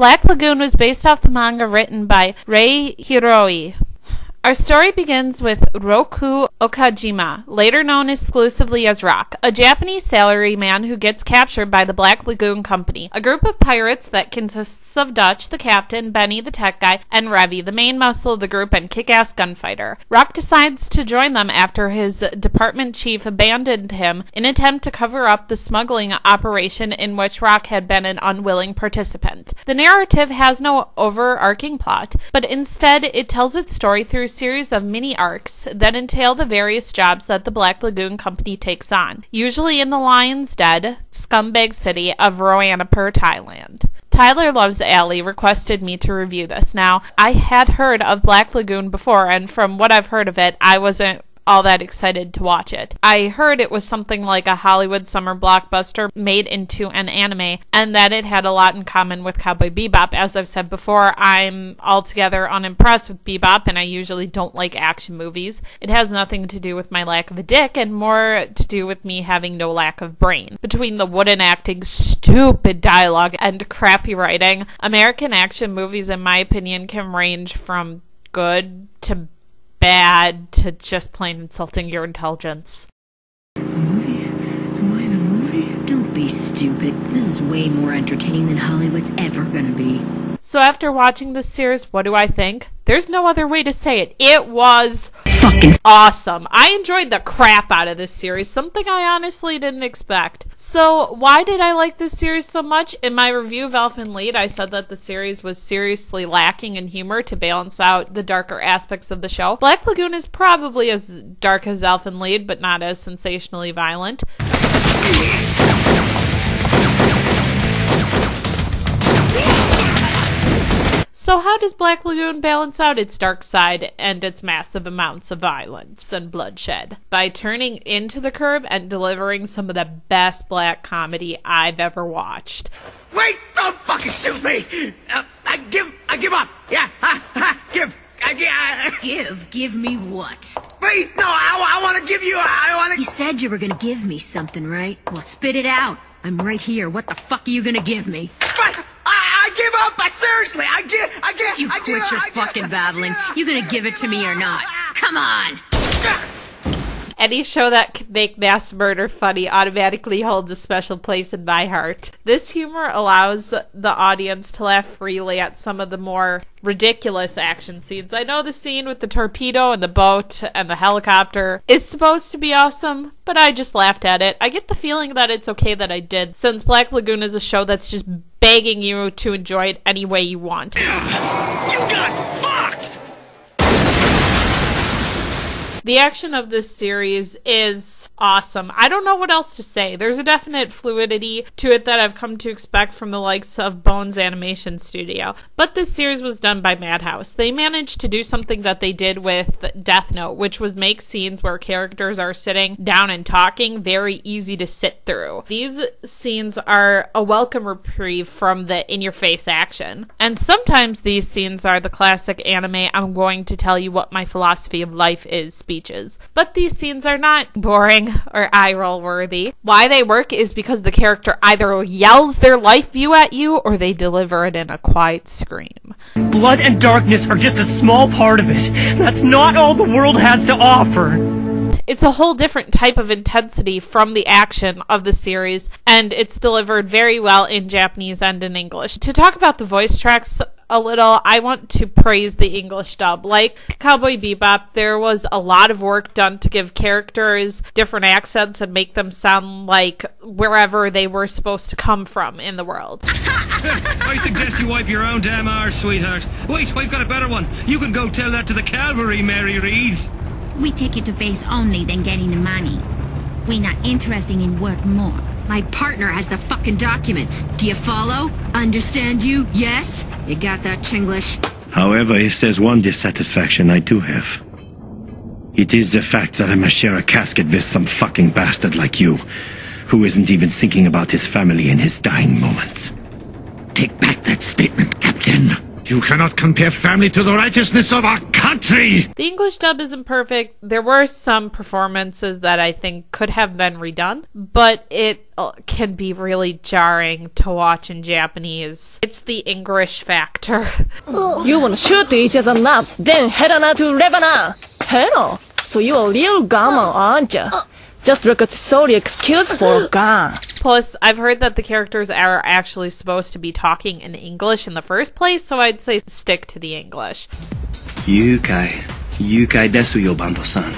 Black Lagoon was based off the manga written by Rei Hiroi. Our story begins with Roku Okajima, later known exclusively as Rock, a Japanese salaryman who gets captured by the Black Lagoon Company, a group of pirates that consists of Dutch, the captain, Benny, the tech guy, and Revy, the main muscle of the group and kick-ass gunfighter. Rock decides to join them after his department chief abandoned him in an attempt to cover up the smuggling operation in which Rock had been an unwilling participant. The narrative has no overarching plot, but instead it tells its story through a series of mini arcs that entail the various jobs that the Black Lagoon Company takes on, usually in the Lion's Den, scumbag city of Roanapur, Thailand. Tyler Loves Alley requested me to review this. Now, I had heard of Black Lagoon before, and from what I've heard of it, I wasn't all that excited to watch it. I heard it was something like a Hollywood summer blockbuster made into an anime, and that it had a lot in common with Cowboy Bebop. As I've said before, I'm altogether unimpressed with Bebop, and I usually don't like action movies. It has nothing to do with my lack of a dick, and more to do with me having no lack of brain. Between the wooden acting, stupid dialogue, and crappy writing, American action movies, in my opinion, can range from good to bad to just plain insulting your intelligence. A movie? Am I in a movie? Don't be stupid. This is way more entertaining than Hollywood's ever gonna be. So after watching this series, what do I think? There's no other way to say it. It was fucking awesome. I enjoyed the crap out of this series, something I honestly didn't expect. So why did I like this series so much? In my review of Elfen Lied, I said that the series was seriously lacking in humor to balance out the darker aspects of the show. Black Lagoon is probably as dark as Elfen Lied, but not as sensationally violent. So how does Black Lagoon balance out its dark side and its massive amounts of violence and bloodshed? By turning into the curb and delivering some of the best black comedy I've ever watched. Wait! Don't fucking shoot me! I give up! Yeah! Give me what? Please, no! I want to give you... You said you were gonna give me something, right? Well, spit it out. I'm right here. What the fuck are you gonna give me? I give up! Seriously, I give... You quit your fucking babbling. You gonna give it to me or not? Come on! Any show that can make mass murder funny automatically holds a special place in my heart. This humor allows the audience to laugh freely at some of the more ridiculous action scenes. I know the scene with the torpedo and the boat and the helicopter is supposed to be awesome, but I just laughed at it. I get the feeling that it's okay that I did, since Black Lagoon is a show that's just begging you to enjoy it any way you want. You got fucked! The action of this series is awesome. I don't know what else to say. There's a definite fluidity to it that I've come to expect from the likes of Bones Animation Studio. But this series was done by Madhouse. They managed to do something that they did with Death Note, which was make scenes where characters are sitting down and talking very easy to sit through. These scenes are a welcome reprieve from the in-your-face action. And sometimes these scenes are the classic anime "I'm going to tell you what my philosophy of life is" speeches. But these scenes are not boring or eye-roll worthy. Why they work is because the character either yells their life view at you or they deliver it in a quiet scream. Blood and darkness are just a small part of it. That's not all the world has to offer. It's a whole different type of intensity from the action of the series, and it's delivered very well in Japanese and in English. To talk about the voice tracks a little, I want to praise the English dub. Like Cowboy Bebop, there was a lot of work done to give characters different accents and make them sound like wherever they were supposed to come from in the world. I suggest you wipe your own damn arse, sweetheart. Wait, I've got a better one. You can go tell that to the cavalry, Mary Reed. We take you to base only than getting the money. We not interested in work more. My partner has the fucking documents. Do you follow? Understand you? Yes? You got that, Chinglish? However, if there's one dissatisfaction I do have, it is the fact that I must share a casket with some fucking bastard like you, who isn't even thinking about his family in his dying moments. Take back that statement, Captain. You cannot compare family to the righteousness of our country! The English dub isn't perfect. There were some performances that I think could have been redone, but it can be really jarring to watch in Japanese. It's the English factor. You want to shoot each other now, then head on out to Levana. Hello. So you're a real gamer, aren't you? Just look at the sorry excuse for a gun. Plus, I've heard that the characters are actually supposed to be talking in English in the first place, so I'd say stick to the English. 誘拐ですよ、バンドさん。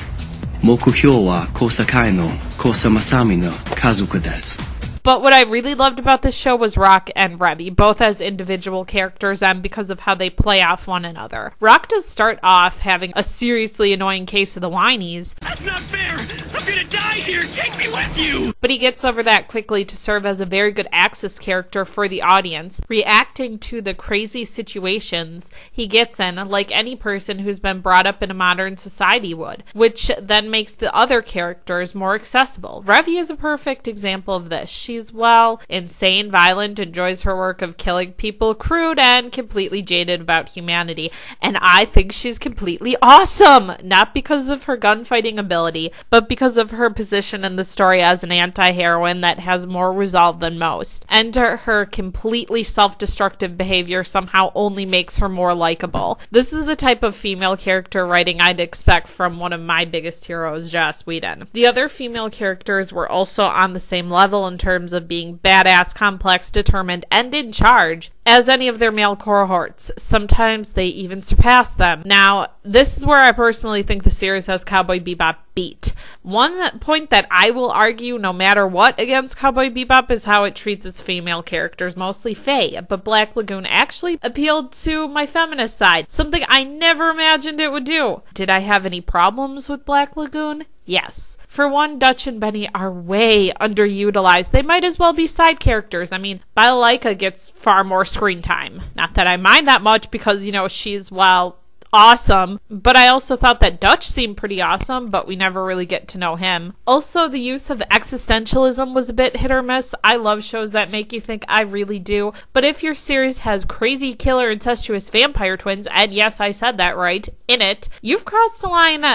目標は小堺の小さまさみの家族です。 But what I really loved about this show was Rock and Revy, both as individual characters and because of how they play off one another. Rock does start off having a seriously annoying case of the whinies. That's not fair! I'm gonna die here! Take me with you! But he gets over that quickly to serve as a very good Axis character for the audience, reacting to the crazy situations he gets in like any person who's been brought up in a modern society would, which then makes the other characters more accessible. Revy is a perfect example of this. She's, well, insane, violent, enjoys her work of killing people, crude, and completely jaded about humanity. And I think she's completely awesome! Not because of her gunfighting ability, but because of her position in the story as an anti-heroine that has more resolve than most. And her completely self-destructive behavior somehow only makes her more likable. This is the type of female character writing I'd expect from one of my biggest heroes, Joss Whedon. The other female characters were also on the same level in terms of being badass, complex, determined, and in charge as any of their male cohorts. Sometimes they even surpass them. Now, this is where I personally think the series has Cowboy Bebop beat. One point that I will argue no matter what against Cowboy Bebop is how it treats its female characters, mostly Faye, but Black Lagoon actually appealed to my feminist side, something I never imagined it would do. Did I have any problems with Black Lagoon? Yes. For one, Dutch and Benny are way underutilized. They might as well be side characters. I mean, Balalaika gets far more screen time. Not that I mind that much because, you know, she's, well, awesome, but I also thought that Dutch seemed pretty awesome, but we never really get to know him. Also, the use of existentialism was a bit hit or miss. I love shows that make you think, I really do, but if your series has crazy killer incestuous vampire twins, and yes, I said that right, in it, you've crossed a line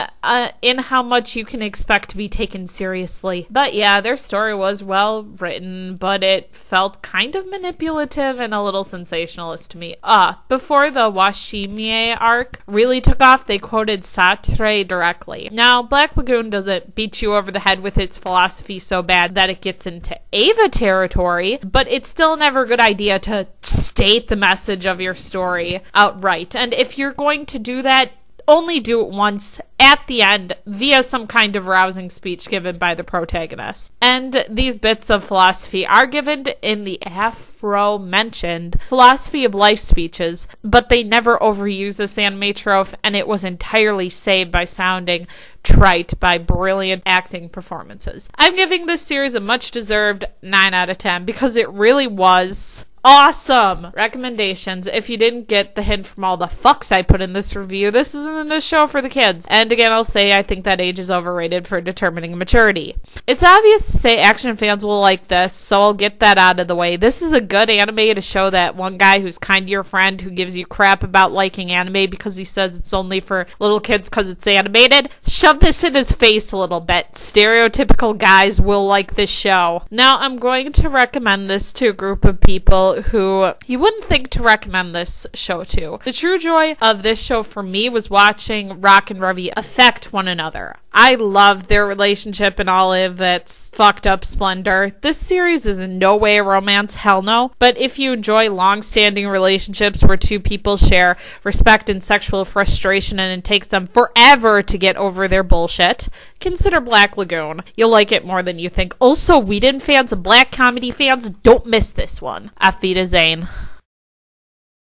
in how much you can expect to be taken seriously. But yeah, their story was well written, but it felt kind of manipulative and a little sensationalist to me. Before the Washimie arc really took off, they quoted Sartre directly. Now, Black Lagoon doesn't beat you over the head with its philosophy so bad that it gets into Ava territory, but it's still never a good idea to state the message of your story outright. And if you're going to do that, only do it once at the end via some kind of rousing speech given by the protagonist. And these bits of philosophy are given in the aforementioned philosophy of life speeches, but they never overuse this anime trope, and it was entirely saved by sounding trite by brilliant acting performances. I'm giving this series a much deserved 9 out of 10 because it really was awesome. Recommendations: if you didn't get the hint from all the fucks I put in this review, this isn't a show for the kids. And again, I'll say I think that age is overrated for determining maturity. It's obvious to say action fans will like this, so I'll get that out of the way. This is a good anime to show that one guy who's kind to your friend who gives you crap about liking anime because he says it's only for little kids because it's animated. Shove this in his face a little bit. Stereotypical guys will like this show. Now, I'm going to recommend this to a group of people who you wouldn't think to recommend this show to. The true joy of this show for me was watching Rock and Revy affect one another. I love their relationship in all of its fucked up splendor. This series is in no way a romance, hell no, but if you enjoy long-standing relationships where two people share respect and sexual frustration and it takes them forever to get over their bullshit, consider Black Lagoon. You'll like it more than you think. Also, Whedon fans and black comedy fans, don't miss this one. Auf Wiedersehen.